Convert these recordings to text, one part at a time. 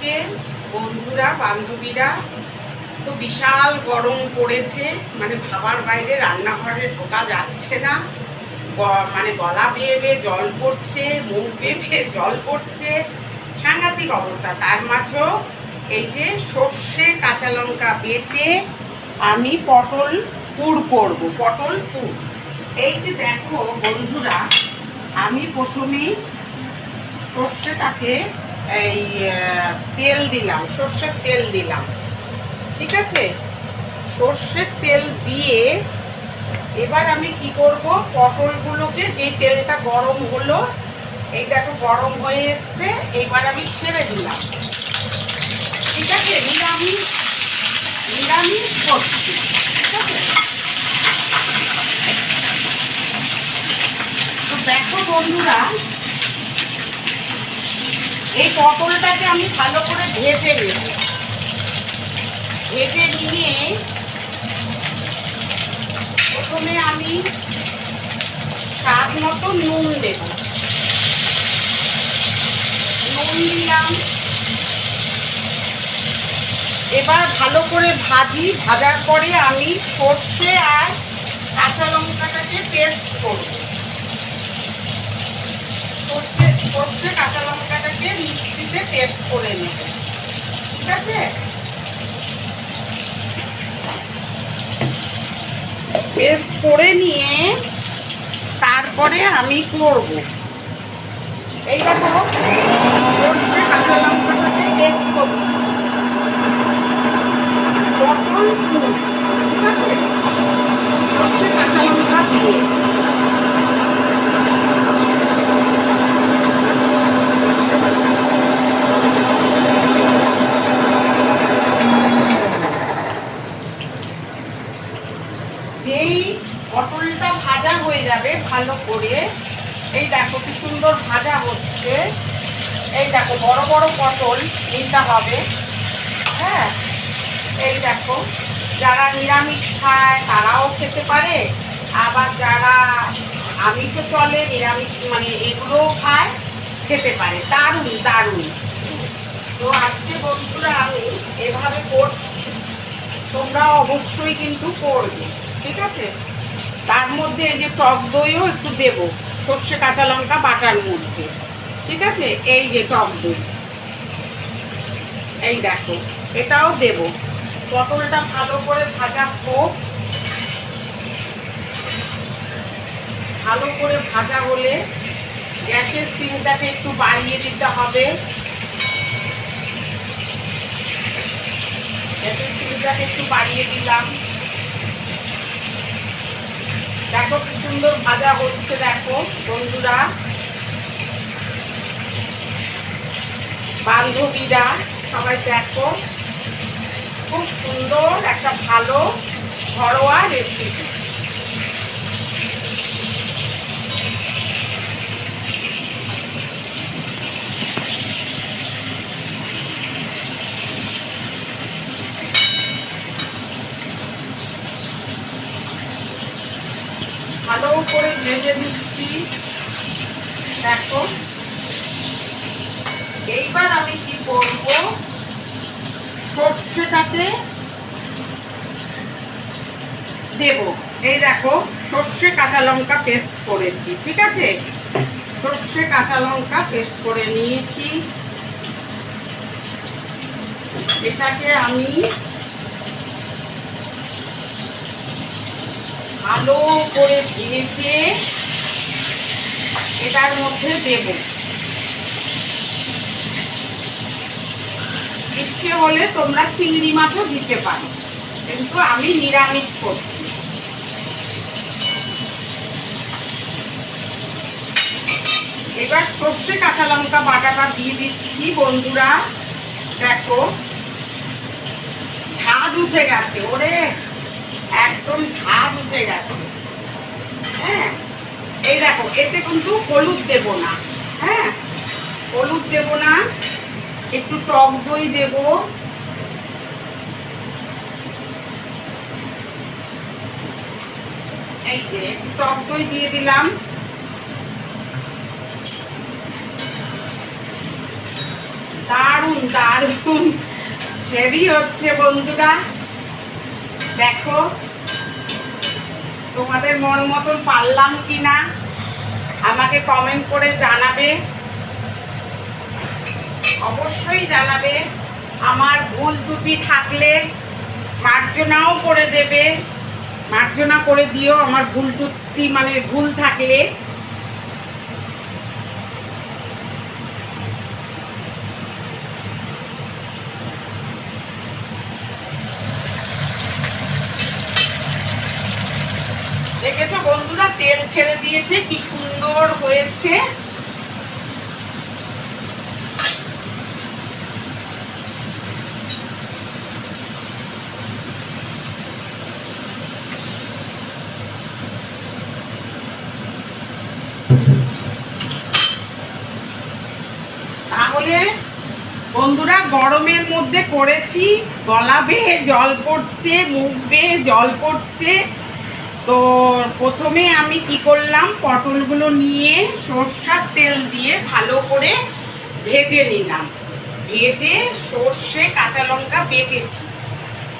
আজকে বন্ধুরা বান্ধবীরা তো বিশাল গরম পড়েছে, মানে ভাবার বাইরে রান্নাঘরে ঢোকা যাচ্ছে না। মানে গলা বেয়ে বেয়ে জল পড়ছে, মুখ বেয়ে বেয়ে জল পড়ছে, সাংঘাতিক অবস্থা। তার মাঝেও এই যে সর্ষে কাঁচা লঙ্কা বেটে আমি পটল পুর করব, পটল পুর। এই যে দেখো বন্ধুরা, আমি প্রথমেই সর্ষেটাকে এই তেল দিলাম, সর্ষের তেল দিলাম, ঠিক আছে। সর্ষের তেল দিয়ে এবার আমি কি করব, পটলগুলোকে, যে তেলটা গরম হলো, এই দেখো গরম হয়ে এসছে, এবার আমি ছেড়ে দিলাম, ঠিক আছে। নিরামিষ নিরামিষ করছি, ঠিক আছে। তো দেখো বন্ধুরা, এই পটলটাকে আমি ভালো করে ভেজে নেব। ভেজে নিয়ে প্রথমে আমি স্বাদ মতো নুন দেব, নুন দিলাম। এবার ভালো করে ভাজি, ভাজার পরে আমি সর্ষে আর কাঁচা লঙ্কাটাকে পেস্ট করব। সর্ষে কাঁচা লঙ্কাটাকে মিক্সিতে পেস্ট করে নেব, ঠিক আছে। পেস্ট করে নিয়ে তারপরে আমি করব, এই দেখো সর্ষে কাঁচা লঙ্কাটাকে পেস্ট করব, পটল পুর, ঠিক আছে। সর্ষে কাঁচা লঙ্কা দিয়ে যেই পটলটা ভাজা হয়ে যাবে ভালো করে, এই দেখো কি সুন্দর ভাজা হচ্ছে, এই দেখো বড় বড় পটল এইটা হবে, হ্যাঁ। এই দেখো, যারা নিরামিষ খায় তারাও খেতে পারে, আবার যারা আমিষও চলে, নিরামিষ মানে এগুলোও খায়, খেতে পারে। দারুণ দারুণ। তো আজকে বন্ধুরা আমি এভাবে করছি, তোমরা অবশ্যই কিন্তু করবে, ঠিক আছে। তার মধ্যে এই যে টক দইও একটু দেব, সর্ষে কাঁচা লঙ্কা বাটার মধ্যে, ঠিক আছে। এই যে টক দই, এই দেখো এটাও দেব। পটলটা ভালো করে ভাজা হোক, ভালো করে ভাজা হলে গ্যাসের সিমটাকে একটু বাড়িয়ে দিতে হবে, গ্যাসের সিমটাকে একটু বাড়িয়ে দিলাম। দেখো কি সুন্দর ভাজা হচ্ছে, দেখো বন্ধুরা বান্ধবীরা সবাই দেখো, খুব সুন্দর একটা ভালো ঘরোয়া রেসিপি। ভালো করে ভেজে দিচ্ছি, দেখো। এইবার আমি কি করব, সর্ষেটাকে দেব। এই দেখো সর্ষে কাঁচা লঙ্কা পেস্ট করেছি, ঠিক আছে। সর্ষে কাঁচা লঙ্কা পেস্ট করে নিয়েছি, এটাকে আমি ভালো করে ভেজে এটার মধ্যে দেব। ইচ্ছে হলে তোমরা চিংড়ি মাছও দিতে পারো, কিন্তু আমি নিরামিষ করছি। এবার সর্ষে কাঁচা লঙ্কা বাটাটা দিয়ে দিচ্ছি বন্ধুরা, দেখো ঝাঁজ উঠে গেছে, ওরে একদম ঝাঁজ উঠে গেছে, হ্যাঁ। এই দেখো এতে কিন্তু হলুদ দেব না, হ্যাঁ, হলুদ দেব না, একটু টক দই দেব, এই যে টক দই দিয়ে দিলাম। দারুণ দারুণ হেভি হচ্ছে বন্ধুরা। দেখো তোমাদের মন মতন পারলাম কিনা আমাকে কমেন্ট করে জানাবে, অবশ্যই জানাবে। আমার ভুল ত্রুটি থাকলে মার্জনাও করে দেবে, মার্জনা করে দিও আমার ভুল ত্রুটি মানে ভুল থাকলে। দেখেছো বন্ধুরা তেল ছেড়ে দিয়েছে, কি সুন্দর হয়েছে। তাহলে বন্ধুরা গরমের মধ্যে করেছি, গলা বেয়ে জল পড়ছে, মুখ বেয়ে জল পড়ছে। তো প্রথমে আমি কি করলাম, পটলগুলো নিয়ে সরষের তেল দিয়ে ভালো করে ভেজে নিলাম। ভেজে সর্ষে কাঁচা লঙ্কা বেটেছি,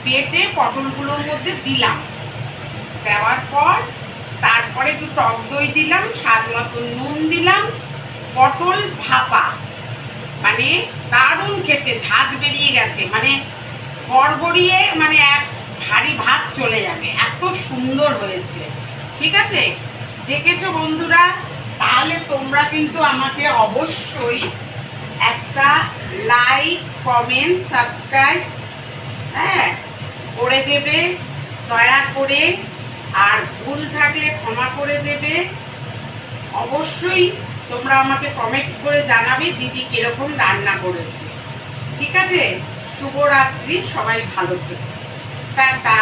বেটে পটলগুলোর মধ্যে দিলাম। দেওয়ার পর তারপরে একটু টক দই দিলাম, স্বাদ মতো নুন দিলাম। পটল ভাপা, মানে দারুণ খেতে, ঝাঁজ বেরিয়ে গেছে, মানে গড়গড়িয়ে মানে এক ভারী ভাত চলে যাবে, এত সুন্দর হয়েছে। ঠিক আছে, দেখেছো বন্ধুরা? তাহলে তোমরা কিন্তু আমাকে অবশ্যই একটা লাইক, কমেন্ট, সাবস্ক্রাইব করে দেবে দয়া করে। আর ভুল থাকলে ক্ষমা করে দেবে। অবশ্যই তোমরা আমাকে কমেন্ট করে জানাবে দিদি কিরকম রান্না করেছে। ঠিক আছে, শুভরাত্রি, সবাই ভালো থেকো, টাটা।